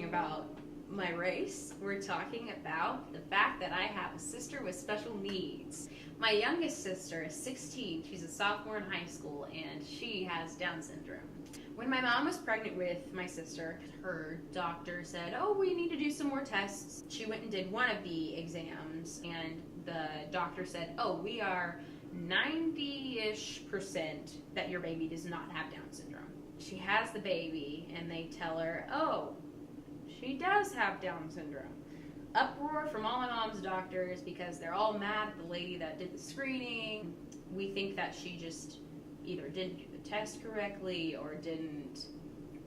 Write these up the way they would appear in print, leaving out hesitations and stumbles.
about my race. We're talking about the fact that I have a sister with special needs. My youngest sister is 16. She's a sophomore in high school, and she has Down syndrome. When my mom was pregnant with my sister, her doctor said, oh, we need to do some more tests. She went and did one of the exams, and the doctor said, oh, we are 90-ish% that your baby does not have Down syndrome. She has the baby, and they tell her, oh, she does have Down syndrome. Uproar from all my mom's doctors because they're all mad at the lady that did the screening. We think that she just either didn't do the test correctly or didn't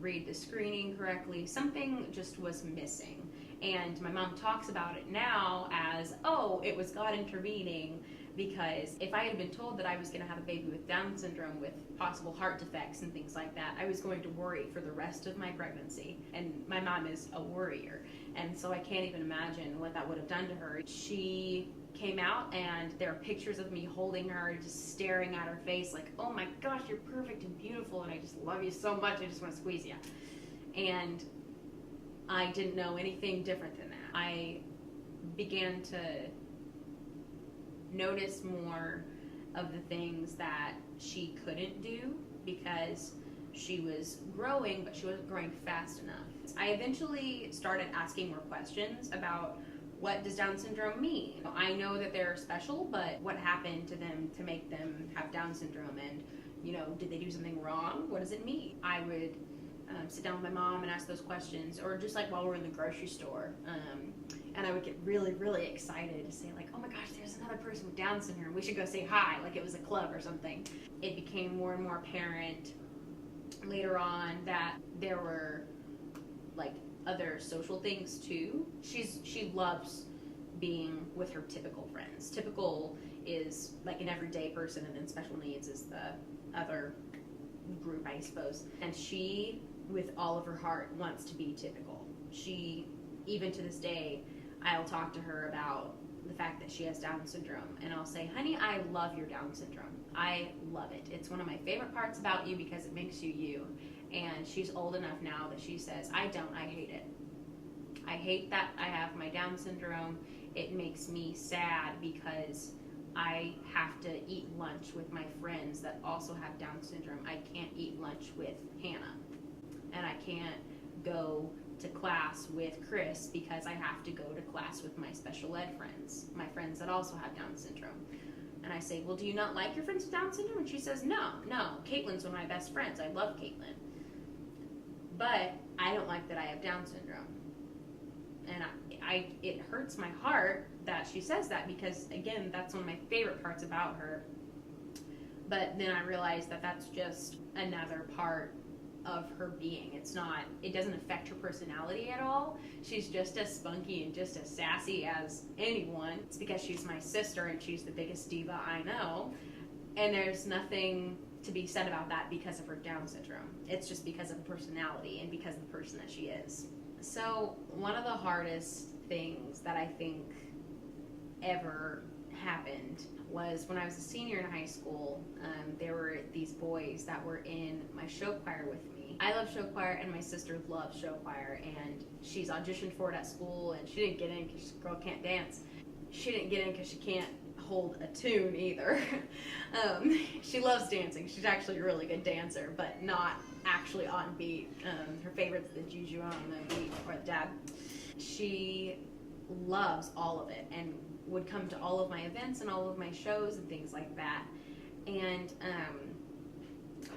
read the screening correctly. Something just was missing. And my mom talks about it now as, oh, it was God intervening, because if I had been told that I was going to have a baby with Down syndrome with possible heart defects and things like that, I was going to worry for the rest of my pregnancy. And my mom is a worrier, and so I can't even imagine what that would have done to her. She came out, and there are pictures of me holding her, just staring at her face like, oh my gosh, you're perfect and beautiful, and I just love you so much, I just want to squeeze you. And I didn't know anything different than that. I began to notice more of the things that she couldn't do because she was growing, but she wasn't growing fast enough. I eventually started asking more questions about, what does Down syndrome mean? I know that they're special, but what happened to them to make them have Down syndrome? And, did they do something wrong? What does it mean? I would sit down with my mom and ask those questions, or just like while we're in the grocery store. And I would get really, really excited to say like, oh my gosh, there's another person with Down syndrome. We should go say hi, like it was a club or something. It became more and more apparent later on that there were like other social things too. She loves being with her typical friends. Typical is like an everyday person, and then special needs is the other group, I suppose. And she, with all of her heart, wants to be typical. She, even to this day, I'll talk to her about the fact that she has Down syndrome, and I'll say, honey, I love your Down syndrome. I love it. It's one of my favorite parts about you because it makes you you. And she's old enough now that she says, I don't, I hate it. I hate that I have my Down syndrome. It makes me sad because I have to eat lunch with my friends that also have Down syndrome. I can't eat lunch with Hannah. And I can't go to class with Chris because I have to go to class with my special ed friends, my friends that also have Down syndrome. And I say, well, do you not like your friends with Down syndrome? And she says, no, Caitlin's one of my best friends. I love Caitlin. But I don't like that I have Down syndrome. And it hurts my heart that she says that because, again, that's one of my favorite parts about her. But then I realized that that's just another part of her being. It doesn't affect her personality at all. She's just as spunky and just as sassy as anyone. It's because she's my sister and she's the biggest diva I know. And there's nothing to be said about that because of her Down syndrome. It's just because of her personality and because of the person that she is. So one of the hardest things that I think ever happened was when I was a senior in high school. There were these boys that were in my show choir with me. I love show choir, and my sister loves show choir, and she's auditioned for it at school, and she didn't get in because the girl can't dance. She didn't get in because she can't hold a tune either. She loves dancing. She's actually a really good dancer, but not actually on beat. Her favorite's the Juju on the beat, or the dab. She loves all of it and would come to all of my events and all of my shows and things like that. And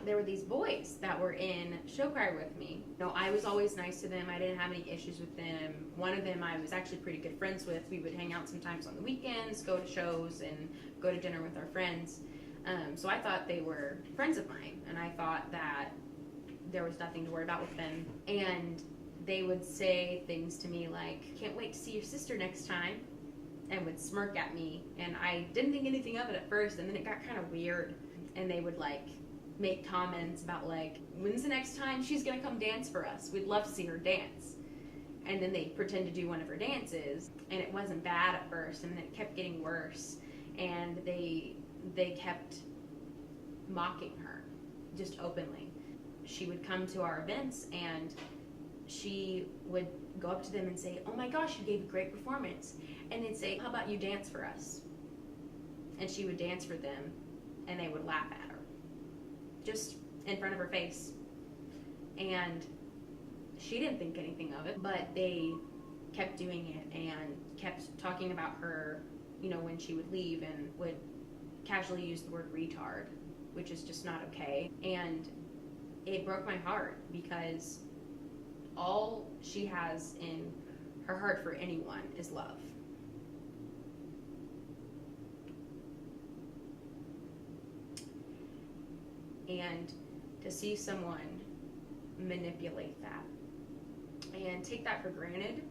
there were these boys that were in show choir with me. I was always nice to them. I didn't have any issues with them. One of them I was actually pretty good friends with. We would hang out sometimes on the weekends, go to shows, and go to dinner with our friends. So I thought they were friends of mine, and I thought that there was nothing to worry about with them. And they would say things to me like, can't wait to see your sister next time, and would smirk at me. And I didn't think anything of it at first, and then it got kind of weird. And they would make comments about when's the next time she's gonna come dance for us? We'd love to see her dance. And then they'd pretend to do one of her dances, and it wasn't bad at first, and then it kept getting worse. And they kept mocking her, just openly. She would come to our events, and she would go up to them and say, "Oh my gosh, you gave a great performance." And they'd say, "How about you dance for us?" And she would dance for them, and they would laugh at her, just in front of her face. And she didn't think anything of it, but they kept doing it and kept talking about her, when she would leave, and would casually use the word retard, which is just not okay. And it broke my heart, because all she has in her heart for anyone is love. And to see someone manipulate that and take that for granted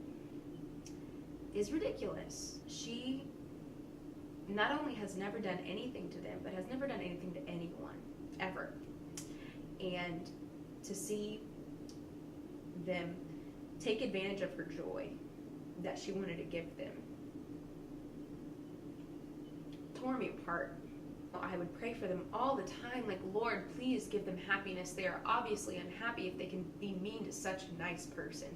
is ridiculous. She not only has never done anything to them, but has never done anything to anyone, ever. And to see them take advantage of her joy that she wanted to give them tore me apart. I would pray for them all the time, like, Lord, please give them happiness. They are obviously unhappy if they can be mean to such a nice person.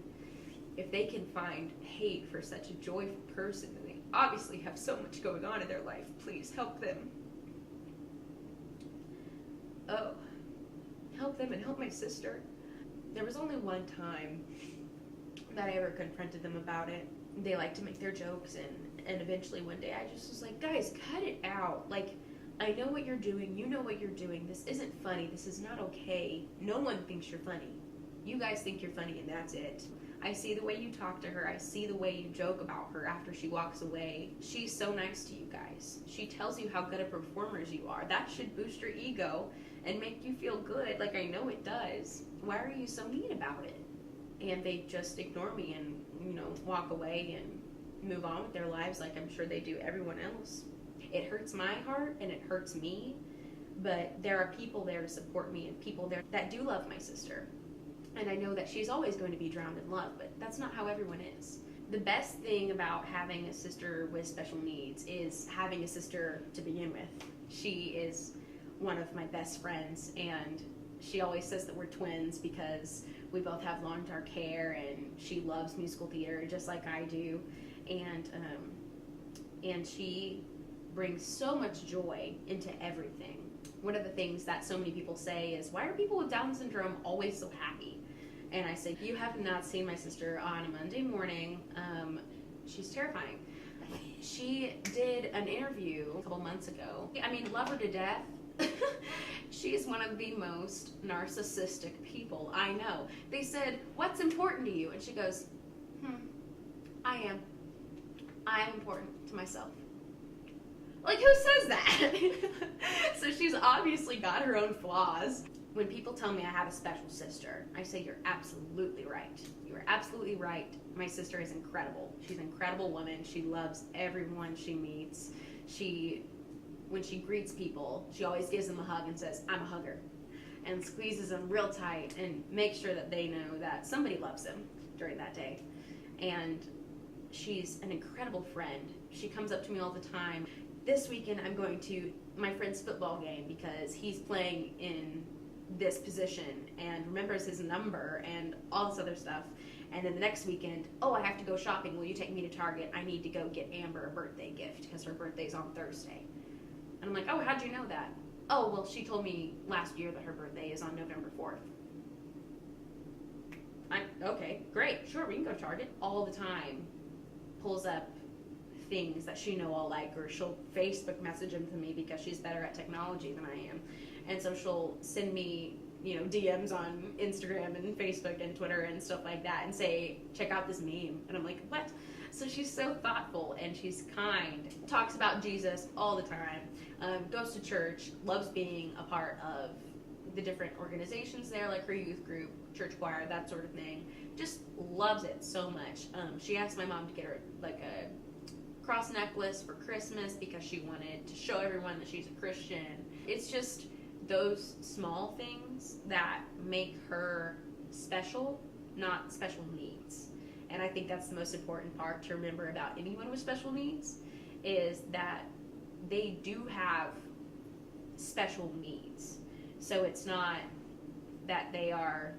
If they can find hate for such a joyful person, then they obviously have so much going on in their life. Please help them. Oh, help them and help my sister. There was only one time that I ever confronted them about it. They like to make their jokes, and eventually one day I just was like, guys, cut it out. Like, I know what you're doing. You know what you're doing. This isn't funny. This is not okay. No one thinks you're funny. You guys think you're funny, and that's it. I see the way you talk to her. I see the way you joke about her after she walks away. She's so nice to you guys. She tells you how good of performers you are. That should boost your ego and make you feel good, like I know it does. Why are you so mean about it? And they just ignore me and, walk away and move on with their lives like I'm sure they do everyone else. It hurts my heart and it hurts me, but there are people there to support me and people there that do love my sister. And I know that she's always going to be drowned in love, but that's not how everyone is. The best thing about having a sister with special needs is having a sister to begin with. She is one of my best friends, and she always says that we're twins because we both have long dark hair, and she loves musical theater just like I do. And she brings so much joy into everything. One of the things that so many people say is, why are people with Down syndrome always so happy? And I say, you have not seen my sister on a Monday morning. She's terrifying. She did an interview a couple months ago. I mean, love her to death. She's one of the most narcissistic people I know. They said, what's important to you? And she goes, I am important to myself. Like, who says that? So she's obviously got her own flaws. When people tell me I have a special sister, I say, you're absolutely right. You are absolutely right. My sister is incredible. She's an incredible woman. She loves everyone she meets. When she greets people, she always gives them a hug and says, I'm a hugger, and squeezes them real tight and makes sure that they know that somebody loves them during that day. And she's an incredible friend. She comes up to me all the time. This weekend I'm going to my friend's football game because he's playing in this position and remembers his number and all this other stuff. And then the next weekend, I have to go shopping. Will you take me to Target? I need to go get Amber a birthday gift because her birthday's on Thursday. And I'm like, how'd you know that? Well, she told me last year that her birthday is on November 4th. Okay, great, sure, we can go to Target. All the time, pulls up things that she I'll like, or she'll Facebook message them to me because she's better at technology than I am. And so she'll send me, DMs on Instagram and Facebook and Twitter and stuff like that and say, check out this meme. And I'm like, what? So she's so thoughtful and she's kind, talks about Jesus all the time, goes to church, loves being a part of the different organizations there, like her youth group, church choir, that sort of thing. Just loves it so much. She asked my mom to get her like a cross necklace for Christmas because she wanted to show everyone that she's a Christian. It's just those small things that make her special, not special needs. And I think that's the most important part to remember about anyone with special needs, is that they do have special needs. So it's not that they are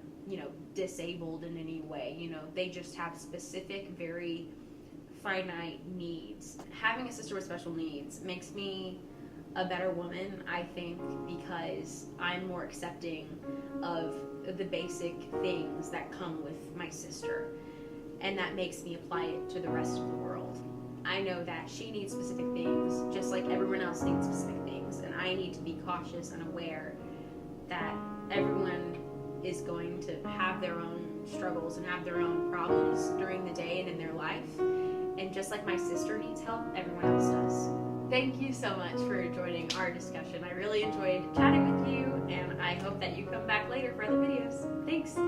disabled in any way. They just have specific, very finite needs. Having a sister with special needs makes me a better woman, I think, because I'm more accepting of the basic things that come with my sister, and that makes me apply it to the rest of the world. I know that she needs specific things just like everyone else needs specific things, and I need to be cautious and aware that everyone is going to have their own struggles and have their own problems during the day and in their life, and just like my sister needs help, everyone else does. Thank you so much for joining our discussion. I really enjoyed chatting with you, and I hope that you come back later for other videos. Thanks!